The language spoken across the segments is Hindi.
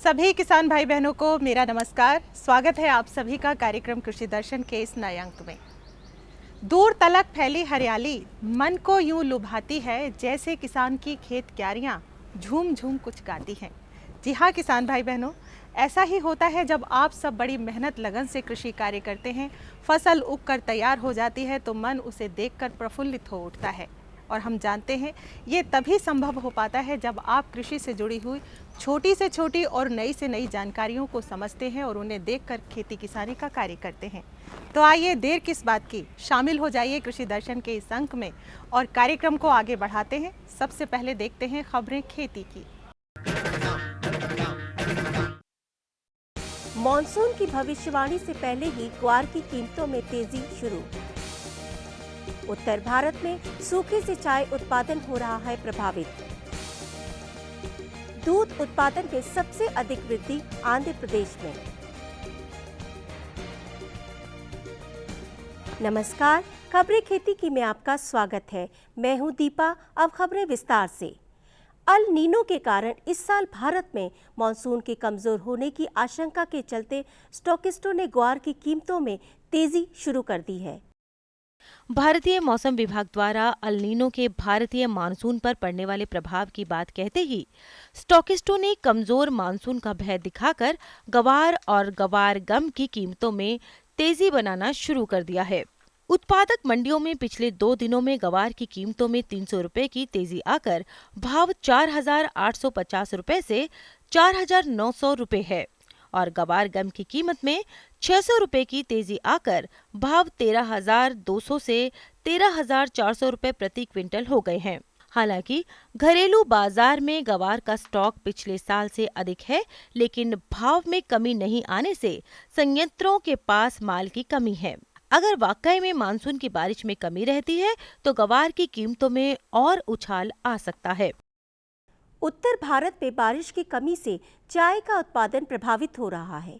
सभी किसान भाई बहनों को मेरा नमस्कार। स्वागत है आप सभी का कार्यक्रम कृषि दर्शन के इस नए अंक में। दूर तलक फैली हरियाली मन को यूं लुभाती है, जैसे किसान की खेत क्यारियां झूम झूम कुछ गाती हैं। जी हाँ किसान भाई बहनों, ऐसा ही होता है जब आप सब बड़ी मेहनत लगन से कृषि कार्य करते हैं। फसल उगकर तैयार हो जाती है तो मन उसे देखकर प्रफुल्लित हो उठता है। और हम जानते हैं ये तभी संभव हो पाता है जब आप कृषि से जुड़ी हुई छोटी से छोटी और नई से नई जानकारियों को समझते हैं और उन्हें देखकर खेती किसानी का कार्य करते हैं। तो आइए देर किस बात की, शामिल हो जाइए कृषि दर्शन के इस अंक में और कार्यक्रम को आगे बढ़ाते हैं। सबसे पहले देखते हैं खबरें खेती की। मॉनसून की भविष्यवाणी से पहले ही ग्वार की कीमतों में तेजी शुरू। उत्तर भारत में सूखे से चाय उत्पादन हो रहा है प्रभावित। दूध उत्पादन में सबसे अधिक वृद्धि आंध्र प्रदेश में। नमस्कार, खबरें खेती की में आपका स्वागत है। मैं हूं दीपा। अब खबरें विस्तार से। अल नीनो के कारण इस साल भारत में मानसून के कमजोर होने की आशंका के चलते स्टॉकिस्टों ने ग्वार की कीमतों में तेजी शुरू कर दी है। भारतीय मौसम विभाग द्वारा अल नीनो के भारतीय मानसून पर पड़ने वाले प्रभाव की बात कहते ही स्टॉकिस्टों ने कमजोर मानसून का भय दिखाकर गवार और गवार गम की कीमतों में तेजी बनाना शुरू कर दिया है। उत्पादक मंडियों में पिछले 2 दिनों में गवार की कीमतों में 300 रुपए की तेजी आकर भाव 4,850 रुपए से 4,900 रुपए है और गवार गम की कीमत में 600 रुपए की तेजी आकर भाव 13,200 से 13,400 रुपए प्रति क्विंटल हो गए हैं। हालांकि घरेलू बाजार में गवार का स्टॉक पिछले साल से अधिक है, लेकिन भाव में कमी नहीं आने से संयंत्रों के पास माल की कमी है। अगर वाकई में मानसून की बारिश में कमी रहती है तो गवार की कीमतों में और उछाल आ सकता है। उत्तर भारत में बारिश की कमी से चाय का उत्पादन प्रभावित हो रहा है।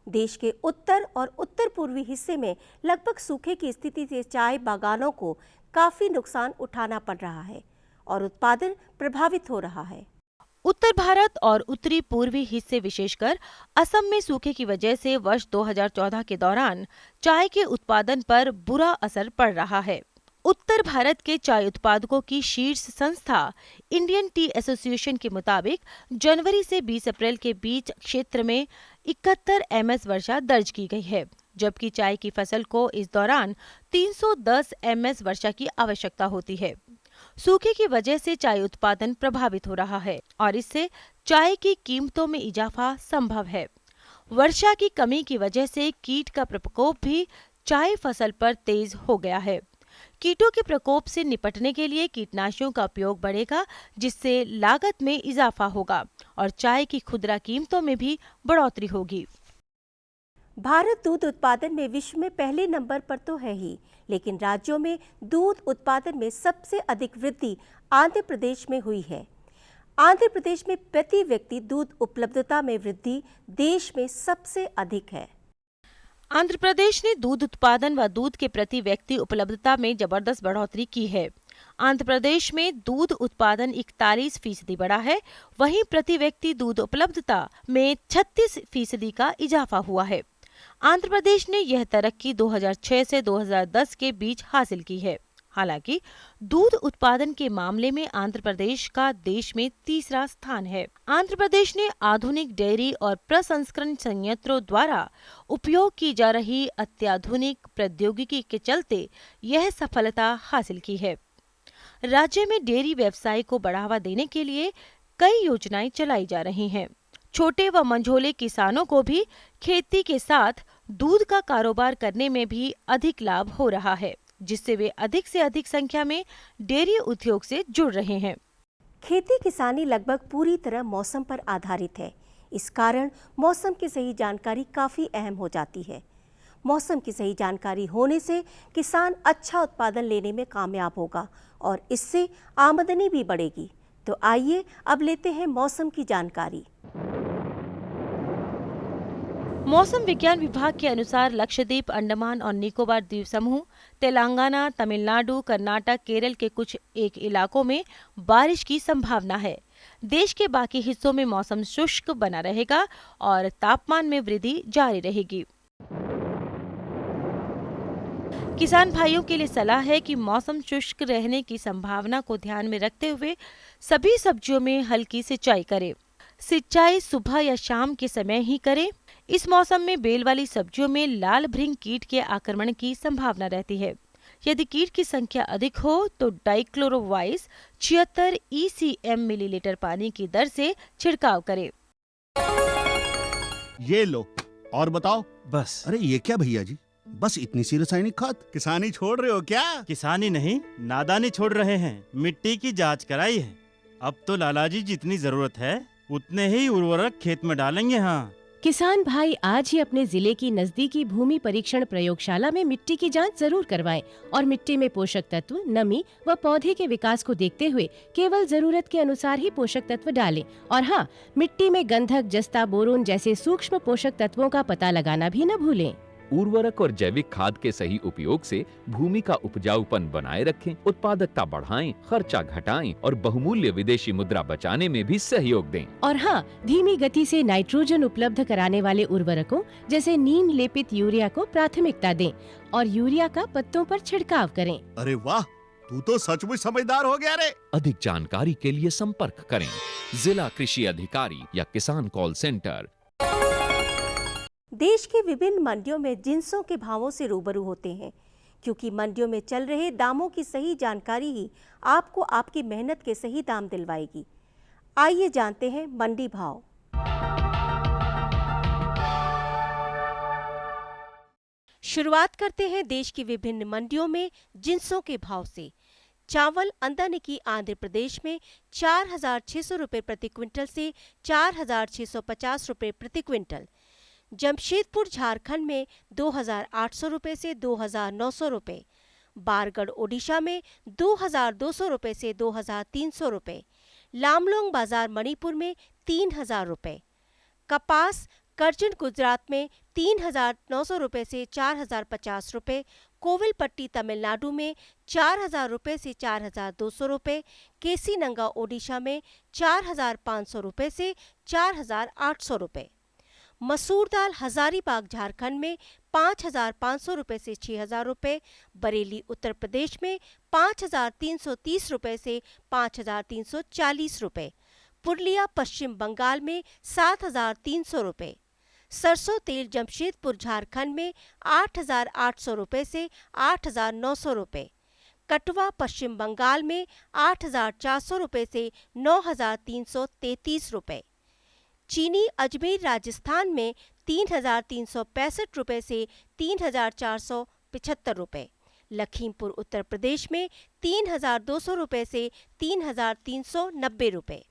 देश के उत्तर और उत्तर पूर्वी हिस्से में लगभग सूखे की स्थिति से चाय बागानों को काफी नुकसान उठाना पड़ रहा है और उत्पादन प्रभावित हो रहा है। उत्तर भारत और उत्तरी पूर्वी हिस्से विशेषकर असम में सूखे की वजह से वर्ष 2014 के दौरान चाय के उत्पादन पर बुरा असर पड़ रहा है। उत्तर भारत के चाय उत्पादकों की शीर्ष संस्था इंडियन टी एसोसिएशन के मुताबिक जनवरी से 20 अप्रैल के बीच क्षेत्र में 71 एमएस वर्षा दर्ज की गई है, जबकि चाय की फसल को इस दौरान 310 एमएस वर्षा की आवश्यकता होती है। सूखे की वजह से चाय उत्पादन प्रभावित हो रहा है और इससे चाय की कीमतों में इजाफा संभव है। वर्षा की कमी की वजह से कीट का प्रकोप भी चाय फसल पर तेज हो गया है। कीटों के प्रकोप से निपटने के लिए कीटनाशियों का उपयोग बढ़ेगा, जिससे लागत में इजाफा होगा और चाय की खुदरा कीमतों में भी बढ़ोतरी होगी। भारत दूध उत्पादन में विश्व में पहले नंबर पर तो है ही, लेकिन राज्यों में दूध उत्पादन में सबसे अधिक वृद्धि आंध्र प्रदेश में हुई है। आंध्र प्रदेश में प्रति व्यक्ति दूध उपलब्धता में वृद्धि देश में सबसे अधिक है। आंध्र प्रदेश ने दूध उत्पादन व दूध के प्रति व्यक्ति उपलब्धता में जबरदस्त बढ़ोतरी की है। आंध्र प्रदेश में दूध उत्पादन 41% बढ़ा है, वहीं प्रति व्यक्ति दूध उपलब्धता में 36% का इजाफा हुआ है। आंध्र प्रदेश ने यह तरक्की 2006 से 2010 के बीच हासिल की है। हालांकि दूध उत्पादन के मामले में आंध्र प्रदेश का देश में तीसरा स्थान है। आंध्र प्रदेश ने आधुनिक डेयरी और प्रसंस्करण संयंत्रों द्वारा उपयोग की जा रही अत्याधुनिक प्रौद्योगिकी के चलते यह सफलता हासिल की है। राज्य में डेयरी व्यवसाय को बढ़ावा देने के लिए कई योजनाएं चलाई जा रही हैं। छोटे व मंझोले किसानों को भी खेती के साथ दूध का कारोबार करने में भी अधिक लाभ हो रहा है, जिससे वे अधिक से अधिक संख्या में डेयरी उद्योग से जुड़ रहे हैं। खेती किसानी लगभग पूरी तरह मौसम पर आधारित है। इस कारण मौसम की सही जानकारी काफी अहम हो जाती है। मौसम की सही जानकारी होने से किसान अच्छा उत्पादन लेने में कामयाब होगा और इससे आमदनी भी बढ़ेगी। तो आइए अब लेते हैं मौसम की जानकारी। मौसम विज्ञान विभाग के अनुसार लक्षद्वीप, अंडमान और निकोबार द्वीप समूह, तेलंगाना, तमिलनाडु, कर्नाटक, केरल के कुछ एक इलाकों में बारिश की संभावना है, देश के बाकी हिस्सों में मौसम शुष्क बना रहेगा और तापमान में वृद्धि जारी रहेगी। किसान भाइयों के लिए सलाह है कि मौसम शुष्क रहने की संभावना को ध्यान में रखते हुए सभी सब्जियों में हल्की सिंचाई करें। सिंचाई सुबह या शाम के समय ही करें। इस मौसम में बेल वाली सब्जियों में लाल भृंग कीट के आक्रमण की संभावना रहती है। यदि कीट की संख्या अधिक हो तो डाइक्लोरोवाइस 76 ECM मिलीलीटर पानी की दर से छिड़काव करें। ये लो और बताओ। बस। अरे ये क्या भैया जी, बस इतनी सी रासायनिक खाद? किसानी छोड़ रहे हो क्या? किसानी नहीं, नादानी छोड़ रहे हैं। मिट्टी की जांच कराई है। अब तो लालाजी जितनी जरूरत है उतने ही उर्वरक खेत में डालेंगे। हाँ, किसान भाई आज ही अपने जिले की नजदीकी भूमि परीक्षण प्रयोगशाला में मिट्टी की जांच जरूर करवाएं और मिट्टी में पोषक तत्व, नमी व पौधे के विकास को देखते हुए केवल जरूरत के अनुसार ही पोषक तत्व डालें। और हाँ, मिट्टी में गंधक, जस्ता, बोरोन जैसे सूक्ष्म पोषक तत्वों का पता लगाना भी न भूलें। उर्वरक और जैविक खाद के सही उपयोग से भूमि का उपजाऊपन बनाए रखें, उत्पादकता बढ़ाएं, खर्चा घटाएं और बहुमूल्य विदेशी मुद्रा बचाने में भी सहयोग दें। और हाँ, धीमी गति से नाइट्रोजन उपलब्ध कराने वाले उर्वरकों जैसे नीम लेपित यूरिया को प्राथमिकता दें और यूरिया का पत्तों पर छिड़काव करें। अरे वाह, तू तो सचमुच समझदार हो गया रे। अधिक जानकारी के लिए संपर्क करें जिला कृषि अधिकारी या किसान कॉल सेंटर। देश की विभिन्न मंडियों में जिंसों के भावों से रूबरू होते हैं, क्योंकि मंडियों में चल रहे दामों की सही जानकारी ही आपको आपकी मेहनत के सही दाम दिलवाएगी। आइए जानते हैं मंडी भाव। शुरुआत करते हैं देश की विभिन्न मंडियों में जिंसों के भाव से। चावल अंदानिकी आंध्र प्रदेश में 4,600 रुपये प्रति क्विंटल से 4,650 रुपये प्रति क्विंटल। जमशेदपुर झारखंड में 2,800 रुपये से 2,900 रुपये। बारगढ़ ओडिशा में 2,200 रुपये से 2,300 रुपये। लामलोंग बाजार मणिपुर में 3,000 रुपये। कपास करजन गुजरात में 3,900 रुपये से 4,050 रुपये। कोविलपट्टी तमिलनाडु में 4,000 रुपये से 4,200 रुपये। केसीनंगा ओडिशा में 4,500 रुपये से 4,800 रुपये। मसूर दाल हजारीबाग झारखंड में 5,500 रुपये से 6,000 रुपये। बरेली उत्तर प्रदेश में 5,330 रुपये से 5,340 रुपये। पुरलिया पश्चिम बंगाल में 7,300 रुपये। सरसों तेल जमशेदपुर झारखंड में 8,800 रुपये से 8,900 रुपये। कटवा पश्चिम बंगाल में 8,400 रुपये से 9,333 रुपये। चीनी अजमेर राजस्थान में 3,365 रुपये से 3,475 रुपये। लखीमपुर उत्तर प्रदेश में 3,200 रुपये से 3,390 रुपये।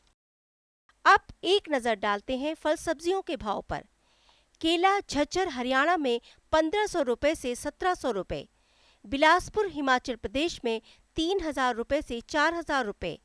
अब एक नज़र डालते हैं फल सब्जियों के भाव पर। केला झज्जर हरियाणा में 1,500 रुपये से 1,700 रुपये। बिलासपुर हिमाचल प्रदेश में 3,000 रुपये से 4,000 रुपये।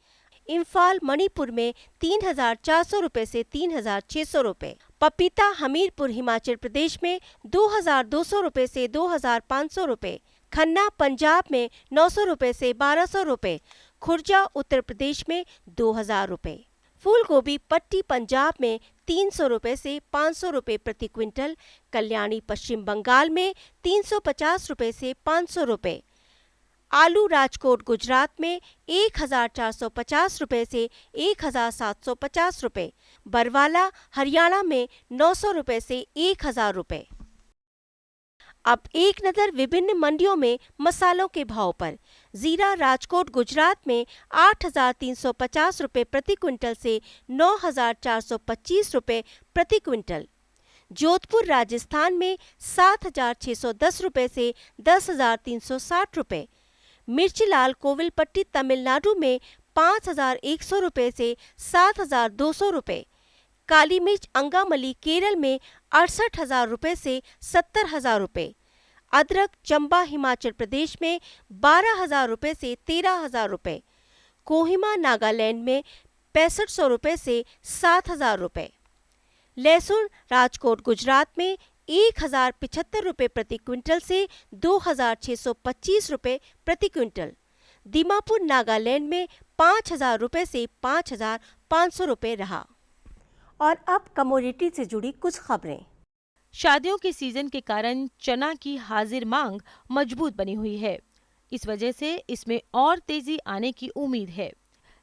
इम्फाल मणिपुर में 3,400 रुपये से 3,600 रुपये। पपीता हमीरपुर हिमाचल प्रदेश में 2,200 रुपये से 2,500 रुपये। खन्ना पंजाब में 900 रुपये से 1,200 रुपये। खुर्जा उत्तर प्रदेश में 2,000 रुपये। फूल गोभी पट्टी पंजाब में 300 रुपये से 500 रुपये प्रति क्विंटल। कल्याणी पश्चिम बंगाल में 350 रुपये से 500 रुपये। आलू राजकोट गुजरात में 1,450 रुपये से 1,750 रुपये। बरवाला हरियाणा में 900 रुपये से 1,000 रुपये। अब एक नज़र विभिन्न मंडियों में मसालों के भाव पर। जीरा राजकोट गुजरात में 8,350 रुपये प्रति क्विंटल से 9,425 रुपये प्रति क्विंटल। जोधपुर राजस्थान में 7,610 रुपये से 10,360 रुपये। मिर्ची लाल कोविलपट्टी तमिलनाडु में 5,100 रुपये से 7,200 रुपये। काली मिर्च अंगामली केरल में 68,000 रुपये से 70,000 रुपये। अदरक चंबा हिमाचल प्रदेश में 12,000 रुपये से 13,000 रुपये। कोहिमा नागालैंड में 6500 रुपये से 7,000 रुपये। लहसुन राजकोट गुजरात में 1,075 रुपये प्रति क्विंटल से 2,625 रुपये प्रति क्विंटल। दीमापुर नागालैंड में 5,000 रुपये से 5,500 रुपये रहा। और अब कमोडिटी से जुड़ी कुछ खबरें। शादियों के सीजन के कारण चना की हाजिर मांग मजबूत बनी हुई है। इस वजह से इसमें और तेजी आने की उम्मीद है।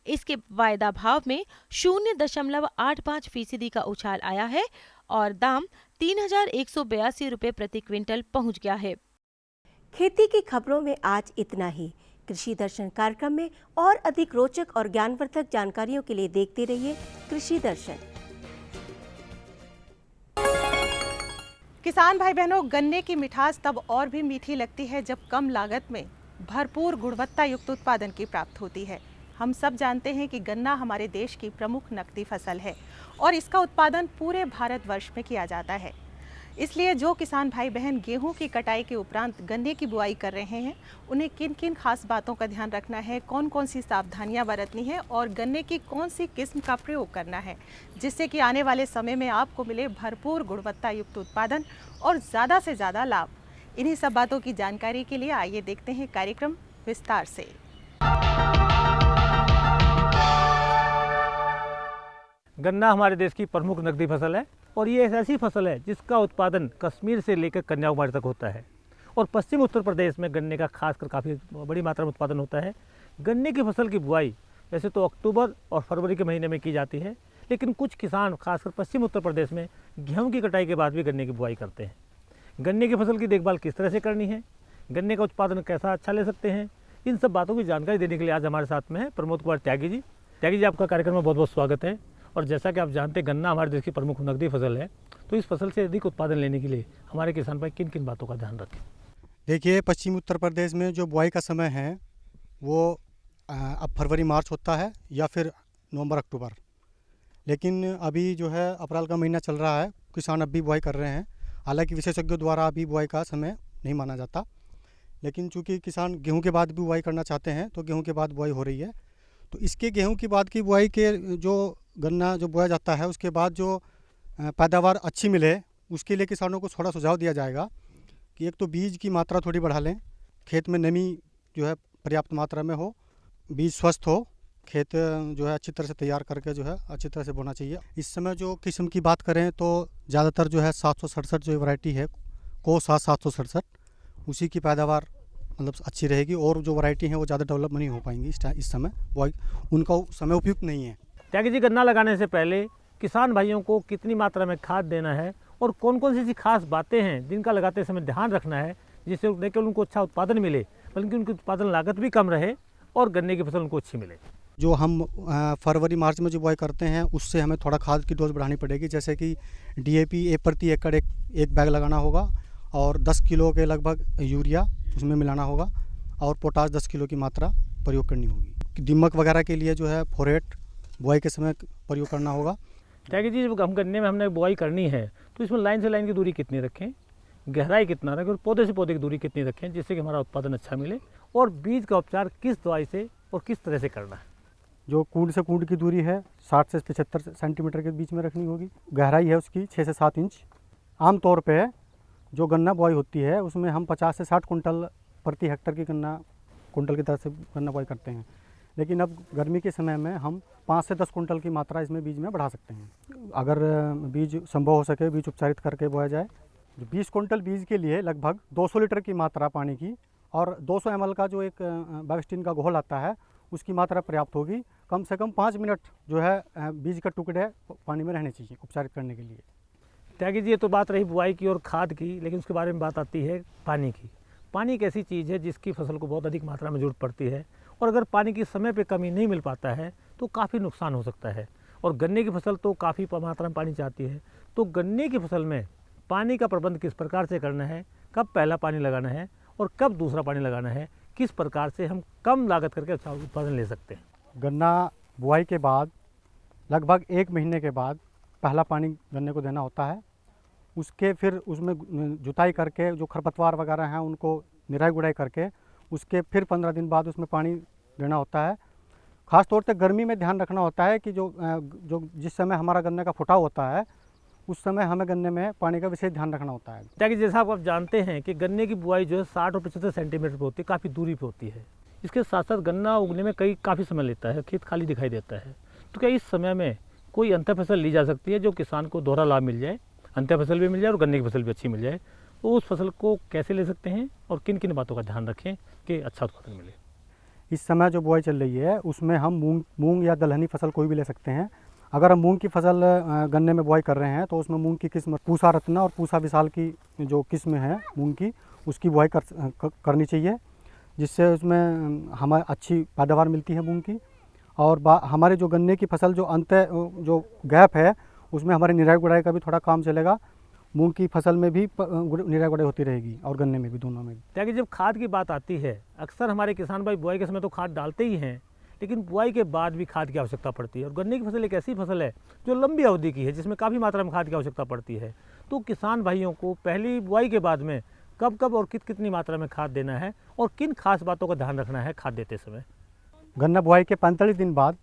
इसके वायदा भाव में 0.85% का उछाल आया है और दाम 3,182 रुपये प्रति क्विंटल पहुंच गया है। खेती की खबरों में आज इतना ही। कृषि दर्शन कार्यक्रम में और अधिक रोचक और ज्ञानवर्धक जानकारियों के लिए देखते रहिए कृषि दर्शन। किसान भाई बहनों, गन्ने की मिठास तब और भी मीठी लगती है जब कम लागत में भरपूर गुणवत्ता युक्त उत्पादन की प्राप्त होती है। हम सब जानते हैं कि गन्ना हमारे देश की प्रमुख नकदी फसल है और इसका उत्पादन पूरे भारतवर्ष में किया जाता है। इसलिए जो किसान भाई बहन गेहूं की कटाई के उपरांत गन्ने की बुआई कर रहे हैं, उन्हें किन किन खास बातों का ध्यान रखना है, कौन कौन सी सावधानियां बरतनी है और गन्ने की कौन सी किस्म का प्रयोग करना है, जिससे कि आने वाले समय में आपको मिले भरपूर गुणवत्ता युक्त उत्पादन और ज़्यादा से ज़्यादा लाभ। इन्हीं सब बातों की जानकारी के लिए आइए देखते हैं कार्यक्रम विस्तार से। गन्ना हमारे देश की प्रमुख नकदी फसल है और ये एक ऐसी फसल है जिसका उत्पादन कश्मीर से लेकर कन्याकुमारी तक होता है और पश्चिम उत्तर प्रदेश में गन्ने का खासकर काफ़ी बड़ी मात्रा में उत्पादन होता है। गन्ने की फसल की बुआई वैसे तो अक्टूबर और फरवरी के महीने में की जाती है, लेकिन कुछ किसान खासकर पश्चिम उत्तर प्रदेश में गेहूँ की कटाई के बाद भी गन्ने की बुआई करते हैं। गन्ने की फसल की देखभाल किस तरह से करनी है, गन्ने का उत्पादन कैसा अच्छा ले सकते हैं, इन सब बातों की जानकारी देने के लिए आज हमारे साथ में है प्रमोद कुमार त्यागी जी। त्यागी जी, आपका कार्यक्रम में बहुत बहुत स्वागत है। और जैसा कि आप जानते हैं गन्ना हमारे देश की प्रमुख नकदी फसल है, तो इस फसल से अधिक उत्पादन लेने के लिए हमारे किसान भाई किन किन बातों का ध्यान रखें? देखिए, पश्चिम उत्तर प्रदेश में जो बुआई का समय है वो अब फरवरी मार्च होता है या फिर नवंबर अक्टूबर, लेकिन अभी जो है अप्रैल का महीना चल रहा है, किसान अब भी बुआई कर रहे हैं। हालांकि विशेषज्ञों द्वारा अभी बुआई का समय नहीं माना जाता, लेकिन चूंकि किसान गेहूं के बाद भी बुआई करना चाहते हैं तो गेहूं के बाद बुआई हो रही है। तो इसके गेहूं की बाद की बुआई के जो गन्ना जो बोया जाता है उसके बाद जो पैदावार अच्छी मिले उसके लिए किसानों को थोड़ा सुझाव दिया जाएगा कि एक तो बीज की मात्रा थोड़ी बढ़ा लें, खेत में नमी जो है पर्याप्त मात्रा में हो, बीज स्वस्थ हो, खेत जो है अच्छी तरह से तैयार करके जो है अच्छी तरह से बोना चाहिए। इस समय जो किस्म की बात करें तो ज़्यादातर जो है 767 जो वैरायटी है को 767 उसी की पैदावार मतलब अच्छी रहेगी और जो वैरायटी है वो ज़्यादा डेवलप नहीं हो पाएंगी इस समय, उनका समय उपयुक्त नहीं है। त्यागी जी, गन्ना लगाने से पहले किसान भाइयों को कितनी मात्रा में खाद देना है और कौन कौन सी ऐसी खास बातें हैं जिनका लगाते समय ध्यान रखना है जिससे न केवल उनको अच्छा उत्पादन मिले बल्कि उनकी उत्पादन लागत भी कम रहे और गन्ने की फसल उनको अच्छी मिले? जो हम फरवरी मार्च में जो बुआई करते हैं उससे हमें थोड़ा खाद की डोज बढ़ानी पड़ेगी, जैसे कि DAP प्रति एकड़ एक बैग लगाना होगा और 10 किलो के लगभग यूरिया उसमें मिलाना होगा और पोटाश 10 किलो की मात्रा प्रयोग करनी होगी। दीमक वगैरह के लिए जो है फोरेट बुआई के समय प्रयोग करना होगा। त्यागी जी, हम गन्ने में हमने बुआई करनी है तो इसमें लाइन से लाइन की दूरी कितनी रखें, गहराई कितना रखें और पौधे से पौधे की दूरी कितनी रखें जिससे कि हमारा उत्पादन अच्छा मिले, और बीज का उपचार किस दवाई से और किस तरह से करना है? जो कूंड से कूंड की दूरी है 60 से 75 सेंटीमीटर के बीच में रखनी होगी। गहराई है उसकी 6 से 7 इंच। आमतौर पे जो गन्ना बुआई होती है उसमें हम 50 से 60 कुंटल प्रति हेक्टर की गन्ना कुंटल की तरह से गन्ना बुआई करते हैं, लेकिन अब गर्मी के समय में हम 5 से 10 कुंटल की मात्रा इसमें बीज में बढ़ा सकते हैं। अगर बीज संभव हो सके बीज उपचारित करके बोया जाए। 20 कुंटल बीज के लिए लगभग 200 लीटर की मात्रा पानी की और 200 ml का जो एक बैक्स्टीन का घोल आता है उसकी मात्रा पर्याप्त होगी। कम से कम 5 मिनट जो है बीज का टुकड़े पानी में रहने चाहिए उपचारित करने के लिए। त्यागी जी, ये तो बात रही बुआई की और खाद की, लेकिन उसके बारे में बात आती है पानी की। पानी एक ऐसी चीज़ है जिसकी फसल को बहुत अधिक मात्रा में जरूरत पड़ती है और अगर पानी की समय पे कमी नहीं मिल पाता है तो काफ़ी नुकसान हो सकता है। और गन्ने की फसल तो काफ़ी मात्रा में पानी चाहती है, तो गन्ने की फसल में पानी का प्रबंध किस प्रकार से करना है, कब पहला पानी लगाना है और कब दूसरा पानी लगाना है, किस प्रकार से हम कम लागत करके अच्छा उत्पादन ले सकते हैं? गन्ना बुआई के बाद लगभग 1 महीने के बाद पहला पानी गन्ने को देना होता है। उसके फिर उसमें जुताई करके जो खरपतवार वगैरह हैं उनको निराई गुड़ाई करके उसके फिर 15 दिन बाद उसमें पानी देना होता है। ख़ास तौर पे गर्मी में ध्यान रखना होता है कि जो जिस समय हमारा गन्ने का फुटाव होता है उस समय हमें गन्ने में पानी का विशेष ध्यान रखना होता है। ताकि जैसा आप जानते हैं कि गन्ने की बुआई जो है 60 और 75 सेंटीमीटर पर होती है, काफ़ी दूरी पर होती है। इसके साथ साथ गन्ना उगने में काफ़ी समय लेता है, खेत खाली दिखाई देता है। तो क्या इस समय में कोई अंतर फसल ली जा सकती है जो किसान को दोहरा लाभ मिल जाए, अंतर फसल भी मिल जाए और गन्ने की फसल भी अच्छी मिल जाए? तो उस फसल को कैसे ले सकते हैं और किन किन बातों का ध्यान रखें कि अच्छा उत्पादन मिले? इस समय जो बुआई चल रही है उसमें हम मूंग या दलहनी फसल कोई भी ले सकते हैं। अगर हम मूंग की फसल गन्ने में बुआई कर रहे हैं तो उसमें मूंग की किस्म पूसा रत्ना और पूसा विशाल की जो किस्म है मूंग की, उसकी बुआई करनी चाहिए, जिससे उसमें हमें अच्छी पैदावार मिलती है मूंग की। और हमारे जो गन्ने की फसल जो जो गैप है उसमें हमारे निराई गुड़ाई का भी थोड़ा काम चलेगा। मूंग की फसल में भी निराई गुड़ाई होती रहेगी और गन्ने में भी, दोनों में। क्या कि जब खाद की बात आती है, अक्सर हमारे किसान भाई बुआई के समय तो खाद डालते ही हैं, लेकिन बुआई के बाद भी खाद की आवश्यकता पड़ती है। और गन्ने की फसल एक ऐसी फसल है जो लंबी अवधि की है, जिसमें काफ़ी मात्रा में खाद की आवश्यकता पड़ती है। तो किसान भाइयों को पहली बुआई के बाद में कब कब और कितनी मात्रा में खाद देना है और किन खास बातों का ध्यान रखना है खाद देते समय? गन्ना बुआई के 45 दिन बाद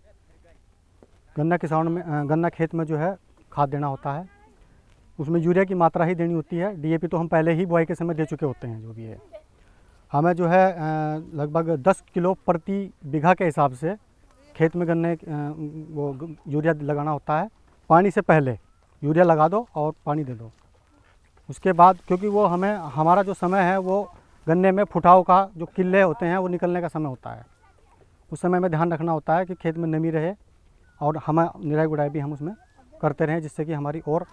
गन्ना खेत में जो है खाद देना होता है। उसमें यूरिया की मात्रा ही देनी होती है। डीएपी तो हम पहले ही बुआई के समय दे चुके होते हैं। जो भी है हमें जो है लगभग 10 किलो प्रति बीघा के हिसाब से खेत में गन्ने वो यूरिया लगाना होता है। पानी से पहले यूरिया लगा दो और पानी दे दो। उसके बाद, क्योंकि वो हमारा जो समय है वो गन्ने में फुटाव का जो किल्ले होते हैं वो निकलने का समय होता है। उस समय में ध्यान रखना होता है कि खेत में नमी रहे और हमें निराई गुड़ाई भी हम उसमें करते रहें, जिससे कि हमारी और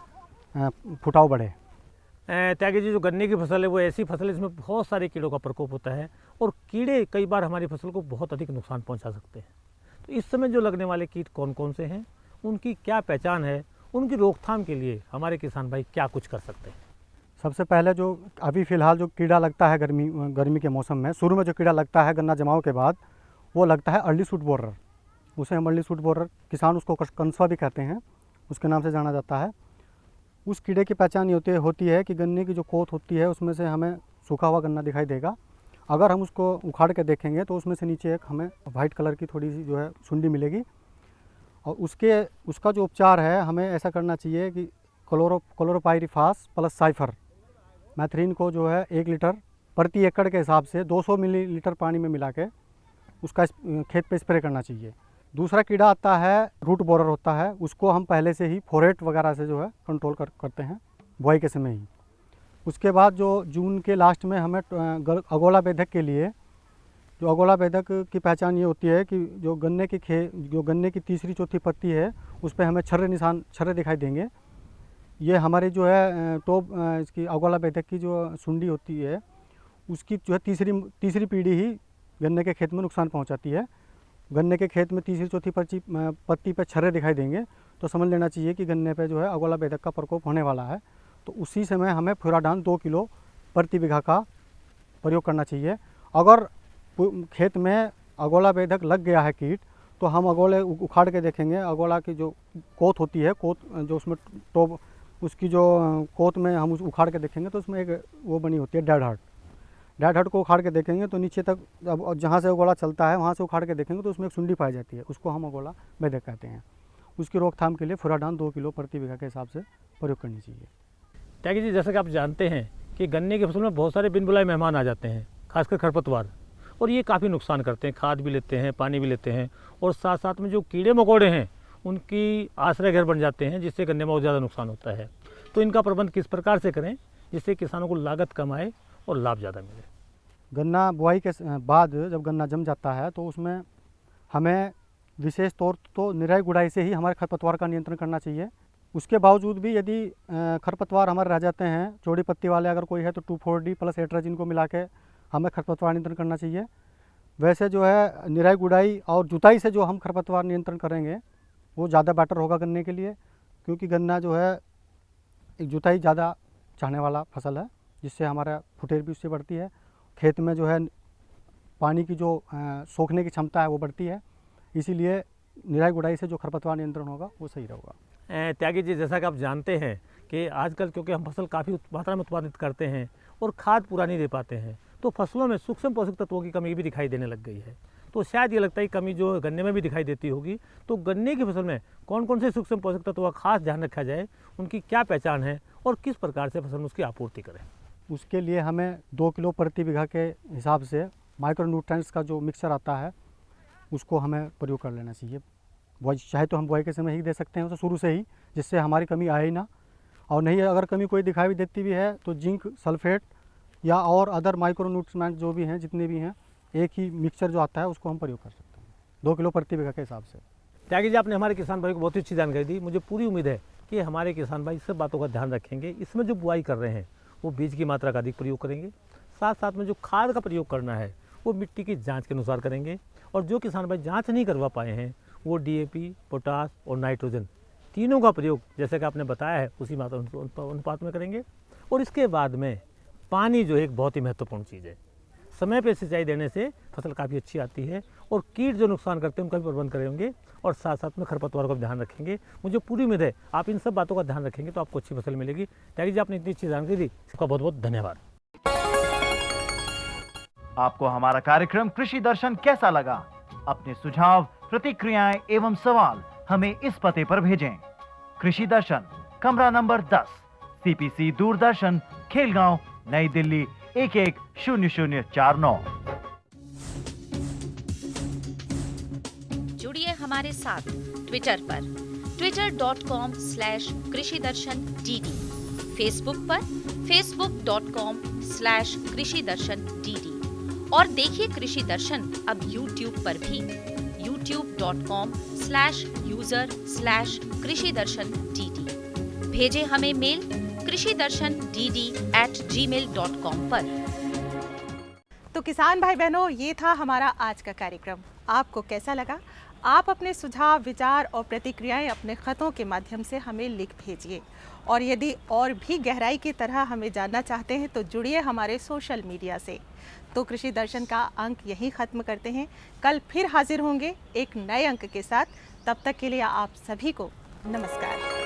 फुटाव बढ़े। त्यागी जी, जो गन्ने की फसल है वो ऐसी फसल है जिसमें बहुत सारे कीड़ों का प्रकोप होता है और कीड़े कई बार हमारी फसल को बहुत अधिक नुकसान पहुंचा सकते हैं। तो इस समय जो लगने वाले कीट कौन कौन से हैं, उनकी क्या पहचान है, उनकी रोकथाम के लिए हमारे किसान भाई क्या कुछ कर सकते हैं? सबसे पहले जो अभी फ़िलहाल जो कीड़ा लगता है गर्मी के मौसम में, शुरू में जो कीड़ा लगता है गन्ना जमाव के बाद, वो लगता है अर्ली सूट बोरर। उसे हम अर्ली सूट बोरर, किसान उसको कंसवा भी कहते हैं, उसके नाम से जाना जाता है। उस कीड़े की पहचान ये होती है कि गन्ने की जो कोथ होती है उसमें से हमें सूखा हुआ गन्ना दिखाई देगा। अगर हम उसको उखाड़ के देखेंगे तो उसमें से नीचे एक हमें वाइट कलर की थोड़ी सी जो है सुंडी मिलेगी। और उसका जो उपचार है, हमें ऐसा करना चाहिए कि क्लोरोपाइरिफास प्लस साइफर मैथ्रीन को जो है 1 लीटर प्रति एकड़ के हिसाब से 200 मिलीलीटर पानी में मिला के उसका खेत पे स्प्रे करना चाहिए। दूसरा कीड़ा आता है रूट बोरर होता है, उसको हम पहले से ही फोरेट वगैरह से जो है कंट्रोल करते हैं बुआई के समय ही। उसके बाद जो जून के लास्ट में हमें अगोला बेधक के लिए, जो अगोला बेधक की पहचान ये होती है कि जो गन्ने की तीसरी चौथी पत्ती है उस पर हमें छर्रे दिखाई देंगे। ये हमारी जो है इसकी अगोला बेधक की जो सुंडी होती है उसकी जो है तीसरी पीढ़ी ही गन्ने के खेत में नुकसान पहुंचाती है। गन्ने के खेत में तीसरी चौथी पत्ती पे छर्रे दिखाई देंगे तो समझ लेना चाहिए कि गन्ने पे जो है अगोला बेधक का प्रकोप होने वाला है। तो उसी समय हमें फ्यूराडान 2 किलो प्रति बीघा का प्रयोग करना चाहिए। अगर खेत में अगोला बेधक लग गया है कीट, तो हम अगोले उखाड़ के देखेंगे। अगोला की जो कोत होती है, जो उसमें टोब, उसकी जो कोत में हम उखाड़ के देखेंगे तो उसमें एक वो बनी होती है डेड हर्ट को उखाड़ के देखेंगे तो नीचे तक, अब जहाँ से अगोला चलता है वहाँ से उखाड़ के देखेंगे तो उसमें एक सुंडी पाई जाती है, उसको हम अगोला बेधक कहते हैं। उसकी रोकथाम के लिए फ्यूराडान 2 किलो प्रति बीघा के हिसाब से प्रयोग करनी चाहिए। त्यागी जी, जैसा कि आप जानते हैं कि गन्ने की फसल में बहुत सारे बिन बुलाए मेहमान आ जाते हैं, खासकर खरपतवार, और ये काफ़ी नुकसान करते हैं, खाद भी लेते हैं, पानी भी लेते हैं, और साथ साथ में जो कीड़े मकोड़े हैं उनकी आश्रय घर बन जाते हैं, जिससे गन्ने में बहुत ज़्यादा नुकसान होता है। तो इनका प्रबंध किस प्रकार से करें जिससे किसानों को लागत कम आए और लाभ ज़्यादा मिले? गन्ना बुआई के बाद जब गन्ना जम जाता है तो उसमें हमें विशेष तौर तो निराई गुड़ाई से ही हमारे खरपतवार का नियंत्रण करना चाहिए। उसके बावजूद भी यदि खरपतवार हमारे रह जाते हैं, चौड़ी पत्ती वाले अगर कोई है तो 2,4-D प्लस एट्राजिन को मिला के हमें खरपतवार नियंत्रण करना चाहिए। वैसे जो है निराई गुड़ाई और जुताई से जो हम खरपतवार नियंत्रण करेंगे वो ज़्यादा बेटर होगा गन्ने के लिए, क्योंकि गन्ना जो है एक जुताई ज़्यादा चाहने वाला फसल है, जिससे हमारा फुटेर भी उससे बढ़ती है। खेत में जो है पानी की जो सोखने की क्षमता है वो बढ़ती है, इसीलिए निराई गुड़ाई से जो खरपतवार नियंत्रण होगा वो सही रहेगा। त्यागी जी, जैसा कि आप जानते हैं कि आजकल क्योंकि हम फसल काफ़ी मात्रा में उत्पादित करते हैं और खाद पूरा नहीं दे पाते हैं, तो फसलों में सूक्ष्म पोषक तत्वों की कमी भी दिखाई देने लग गई है। तो शायद ये लगता है कमी जो गन्ने में भी दिखाई देती होगी। तो गन्ने की फसल में कौन कौन से सूक्ष्म पोषक तत्वों का खास ध्यान रखा जाए, उनकी क्या पहचान है और किस प्रकार से फसल में उसकी आपूर्ति करें? उसके लिए हमें 2 किलो प्रति बीघा के हिसाब से माइक्रो न्यूट्रिएंट्स का जो मिक्सचर आता है उसको हमें प्रयोग कर लेना चाहिए। बुआई चाहे तो हम बुआई के समय ही दे सकते हैं उसे शुरू से ही, जिससे हमारी कमी आए ही ना। और नहीं अगर कमी कोई दिखाई भी देती भी है तो जिंक सल्फेट या और अदर माइक्रो न्यूट्रिएंट जो भी हैं, जितने भी हैं, एक ही मिक्सचर जो आता है उसको हम प्रयोग कर सकते हैं 2 किलो प्रति बीघा के हिसाब से। त्यागी जी, आपने हमारे किसान भाई को बहुत ही अच्छी जानकारी दी। मुझे पूरी उम्मीद है कि हमारे किसान भाई सब बातों का ध्यान रखेंगे। इसमें जो बुआई कर रहे हैं वो बीज की मात्रा का अधिक प्रयोग करेंगे, साथ साथ में जो खाद का प्रयोग करना है वो मिट्टी की जांच के अनुसार करेंगे। और जो किसान भाई जांच नहीं करवा पाए हैं वो डीएपी, पोटास और नाइट्रोजन तीनों का प्रयोग जैसे कि आपने बताया है उसी मात्रा अनुपात में करेंगे। और इसके बाद में पानी जो एक बहुत ही महत्वपूर्ण चीज़ है, समय पर सिंचाई देने से फसल काफ़ी अच्छी आती है और कीट जो नुकसान करते हैं उनका भी प्रबंध करेंगे और साथ साथ में खरपतवार का भी ध्यान रखेंगे। मुझे पूरी उम्मीद है आप इन सब बातों का ध्यान रखेंगे तो आपको अच्छी फसल मिलेगी। त्यागी जी, आपने इतनी अच्छी जानकारी दी, इसका बहुत बहुत धन्यवाद। आपको हमारा कार्यक्रम कृषि दर्शन कैसा लगा? अपने सुझाव, प्रतिक्रियाएं एवं सवाल हमें इस पते पर भेजें। कृषि दर्शन, कमरा नंबर 10, CPC दूरदर्शन, खेलगांव, नई दिल्ली 110049। जुड़िए हमारे साथ ट्विटर पर twitter.com/कृषिदर्शन-dd, फेसबुक पर facebook.com/कृषिदर्शन-dd और देखिए कृषि दर्शन अब YouTube पर भी youtube.com/user/कृषिदर्शन-dd। भेजें हमें मेल कृषिदर्शन-dd@gmail.com पर। तो किसान भाई बहनों, ये था हमारा आज का कार्यक्रम। आपको कैसा लगा? आप अपने सुझाव, विचार और प्रतिक्रियाएं अपने खतों के माध्यम से हमें लिख भेजिए। और यदि और भी गहराई की तरह हमें जानना चाहते हैं तो जुड़िए हमारे सोशल मीडिया से। तो कृषि दर्शन का अंक यहीं ख़त्म करते हैं। कल फिर हाजिर होंगे एक नए अंक के साथ। तब तक के लिए आप सभी को नमस्कार।